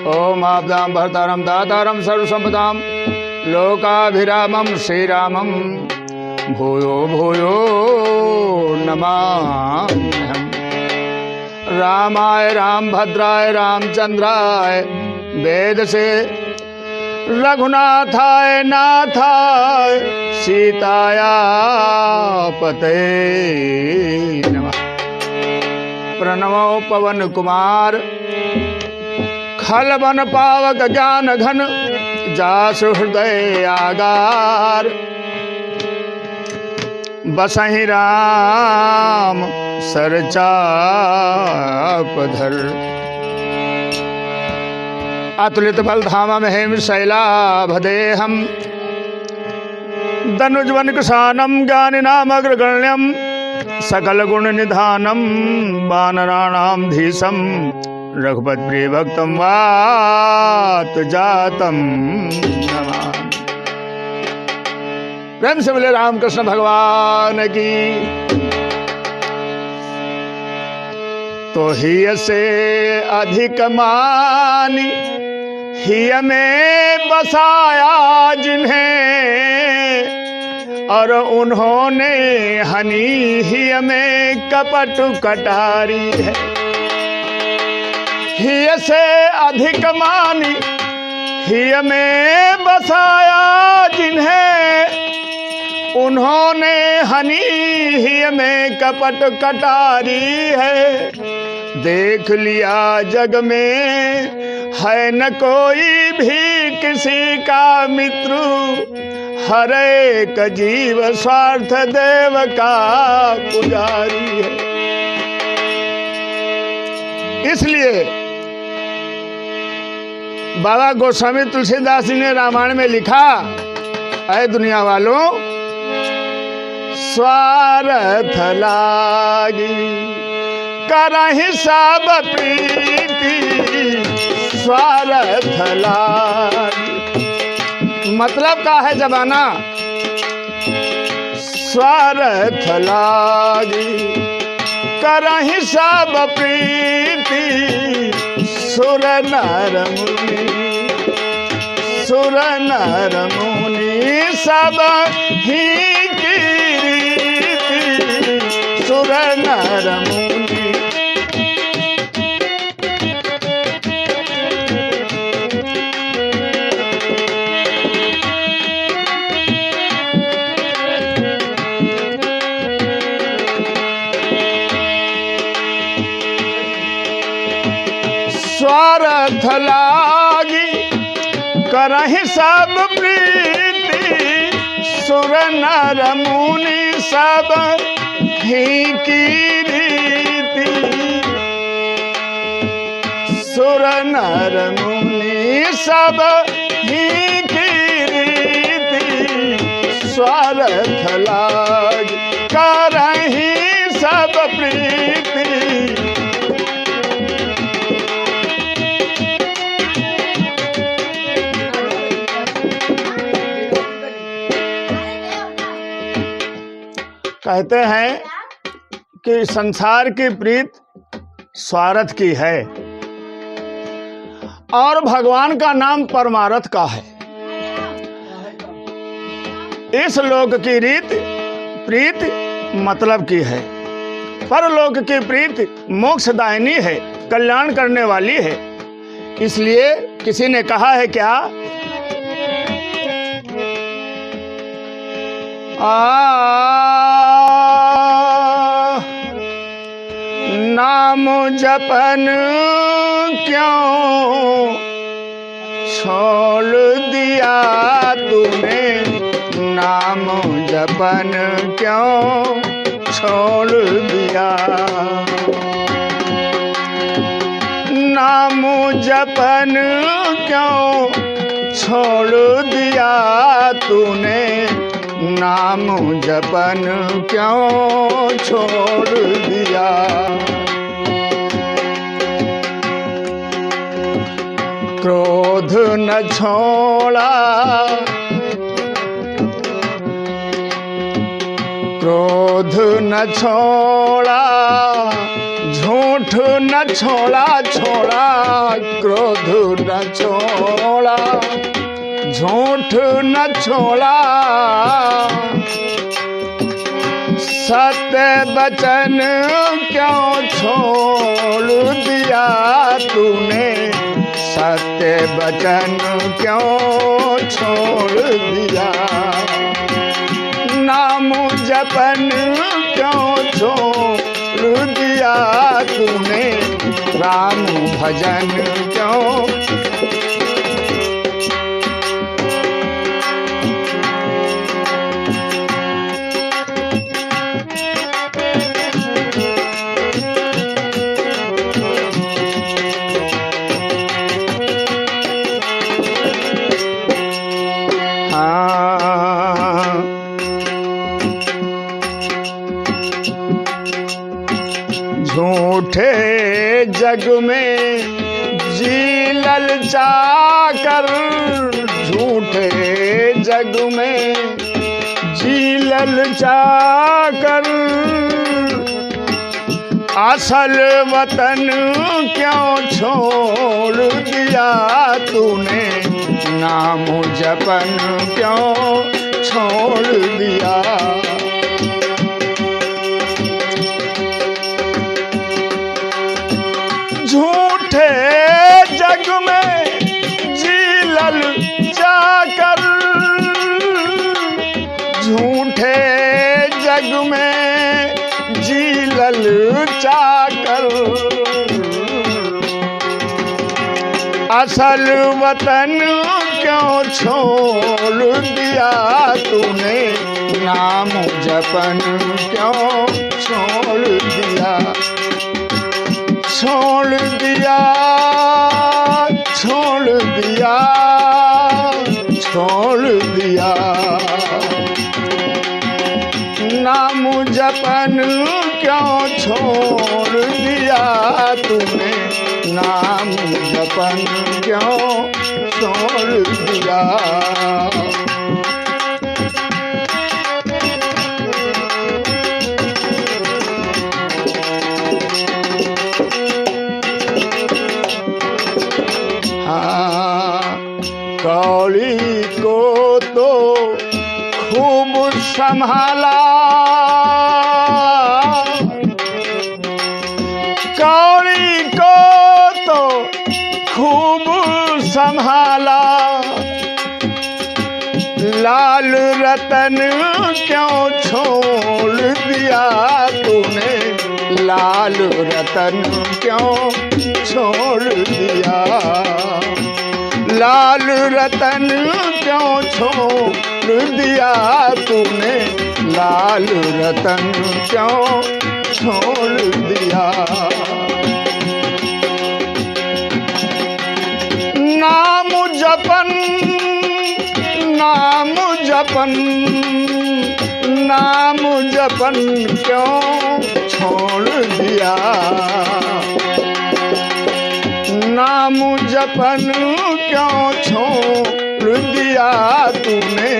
ओम आपदां भर्तारं दातारं सर्वसंपदां लोकाभिरामं श्रीरामं भूयो भूयो नमाम्यहम्। रामाय रामभद्राय रामचंद्राय वेद से रघुनाथाय नाथाय सीताया पते नमः। प्रणमो पवन कुमार खल बन पावक ज्ञान घन जासु हृदय आगार। बसहि राम सरचाप धर। अतुलित बल धाम हेम शैलाभदेहम धनुजवन कुशानम ज्ञानिनाम अग्रगण्यम सकल गुण निधानम वानराणाम धीशम रघुपत प्रिय भक्तम वात जातम नमामि। प्रेम से बोले रामकृष्ण भगवान की। तो हिय से अधिक मानी हिय में बसाया जिन्हें, और उन्होंने हनी हिय में कपट कटारी है। हिय से अधिक मानी हिय में बसाया जिन्हें, उन्होंने हनी हिय में कपट कटारी है। देख लिया जग में है न कोई भी किसी का मित्र, हर एक जीव स्वार्थ देव का पुजारी है। इसलिए बाबा गोस्वामी तुलसीदास जी ने रामायण में लिखा, ऐ दुनिया वालों स्वार्थ लागी करहि सब प्रीति, स्वार्थ लागी। मतलब का है जमाना, स्वार्थ लागी करहि सब प्रीति, सुर नर मुनि, सुर नर मुनि सब ही की रीति, सुर नर मुनि। स्वार्थ लागी करहि सब प्रीति, सुर नर मुनि सब ही की रीति, सुर नर मुनि सब ही की रीति, स्वार्थ लागी करहि सब प्रीति। कहते हैं कि संसार की प्रीत स्वार्थ की है और भगवान का नाम परमार्थ का है। इस लोक की रीत प्रीत मतलब की है, परलोक की प्रीत मोक्षदायिनी है, कल्याण करने वाली है। इसलिए किसी ने कहा है क्या, नाम जपन क्यों छोड़ दिया तूने, नाम जपन क्यों छोड़ दिया, नाम जपन क्यों छोड़ दिया तूने, नाम जपन क्यों छोड़ दिया। क्रोध न छोड़ा, क्रोध न छोड़ा, झूठ न छोड़ा छोड़ा, क्रोध न छोड़ा, झूठ न छोड़ा, सत्य वचन क्यों छोड़ दिया तूने, सत्य वचन क्यों छोड़ दिया, नाम जपन क्यों छोड़ दिया तूने, राम भजन क्यों। झूठे जग में जी ललचा कर, झूठे जग में जी ललचा कर, असल वतन क्यों छोड़ दिया तूने, नाम जपन क्यों छोड़ दिया। झूठे जग में जी ललचा कर, झूठे जग में जी ललचा कर, असल वतन क्यों छोड़ दिया तूने, नाम जपन क्यों छोड़ दिया, छोड़ दिया, छोड़ दिया, छोड़ दिया, नाम जपन क्यों छोड़ दिया तूने, नाम जपन क्यों छोड़ दिया। कौड़ी को तो खूब संभाला, कौड़ी को तो खूब संभाला, लाल रतन क्यों छोड़ दिया तूने, लाल रतन क्यों छोड़ दिया, लाल रतन क्यों छोड़ दिया तूने, लाल रतन क्यों छोड़ दिया। नाम जपन, नाम जपन, नाम जपन क्यों छोड़ दिया, नाम जपन क्यों छोड़ दिया तूने,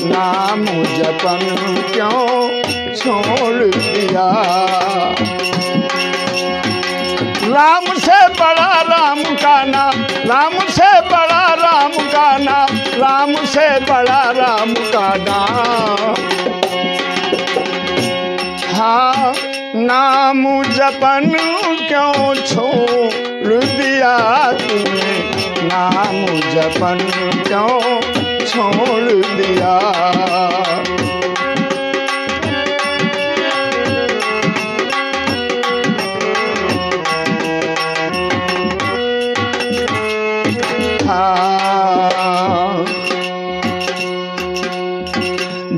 नाम जपन क्यों छोड़ दिया। राम से बड़ा राम का नाम, राम से बड़ा राम का नाम, राम से बड़ा राम का नाम, हाँ नाम जपन क्यों छोड़ दिया तूने, नाम जपन क्यों छोड़ दिया।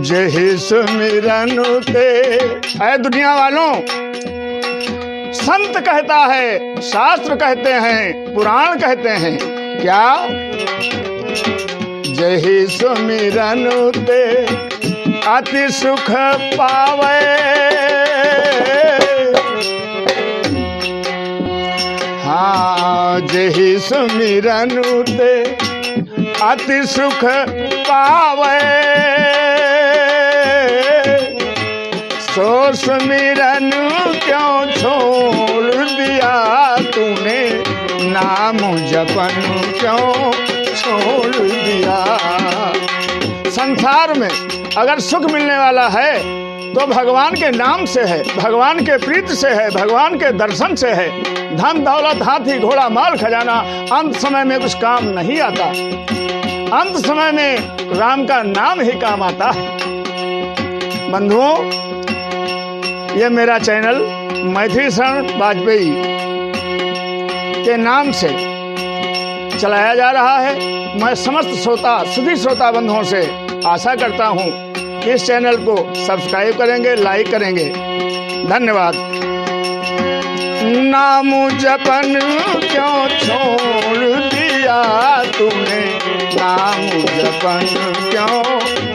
जही सुमिरन ते, ऐ दुनिया वालों, संत कहता है, शास्त्र कहते हैं, पुराण कहते हैं, क्या जही सुमिरन ते अति सुख पावे, हाँ जही सुमिरन ते अति सुख पावे, सो सुमिरन क्यों छोड़ दिया नाम जपन क्यों छोड़ दिया। संसार में अगर सुख मिलने वाला है तो भगवान के नाम से है, भगवान के प्रीत से है, भगवान के दर्शन से है। धन दौलत हाथी घोड़ा माल खजाना अंत समय में कुछ काम नहीं आता। अंत समय में राम का नाम ही काम आता है। बंधुओं, ये मेरा चैनल मैथिली शरण वाजपेयी के नाम से चलाया जा रहा है। मैं समस्त श्रोता, सुधी श्रोता बंधुओं से आशा करता हूँ कि इस चैनल को सब्सक्राइब करेंगे, लाइक करेंगे। धन्यवाद। नाम जपन क्यों छोड़ दिया तूने, नाम जपन क्यों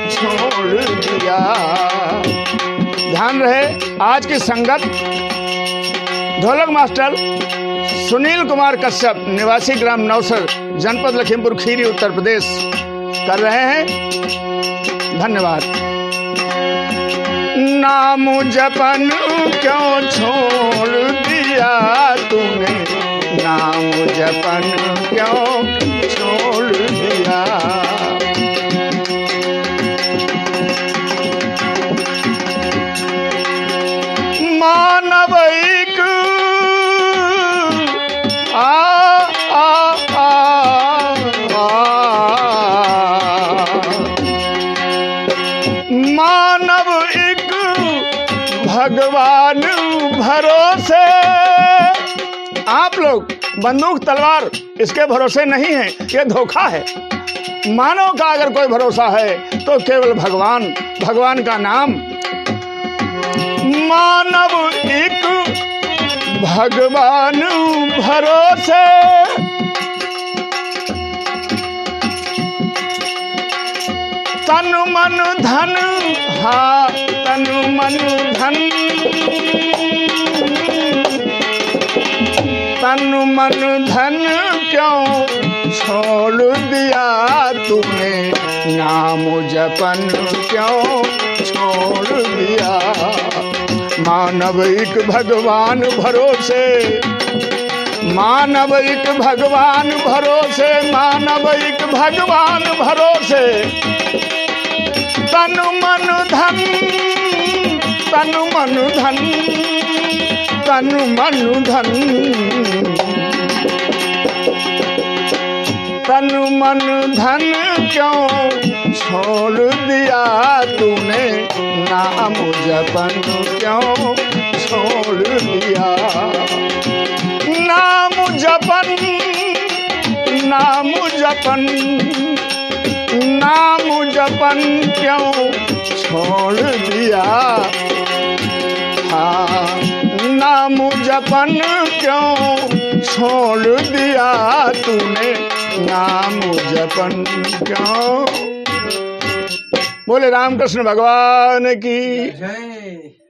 छोड़ दिया। ध्यान रहे, आज की संगत ढोलक मास्टर सुनील कुमार कश्यप, निवासी ग्राम नौसर, जनपद लखीमपुर खीरी, उत्तर प्रदेश कर रहे हैं। धन्यवाद। नाम जपन क्यों छोड़ दिया तूने, नाम जपन क्यों छोड़ दिया। मानव एक मानव एक भगवान भरोसे। आप लोग बंदूक तलवार इसके भरोसे नहीं है, ये धोखा है। मानव का अगर कोई भरोसा है तो केवल भगवान, भगवान का नाम। मानव एक भगवान भरोसे, तन मन धन, हाँ तन मन धन, तन मन धन क्यों छोड़ दिया तूने, नाम जपन क्यों छोड़ दिया। मानव एक भगवान भरोसे, मानव एक भगवान भरोसे, मानव एक भगवान भरोसे, तन मन धन, तन मन धन, तन मन धन, तन मन धन क्यों छोड़ दिया तूने, नाम जपन क्यों छोड़ दिया। नाम जपन, नाम जपन, नाम जपन क्यों छोड़ दिया। हाँ, नाम जपन क्यों छोड़ दिया तूने, नाम जपन क्यों। बोले रामकृष्ण भगवान की जय।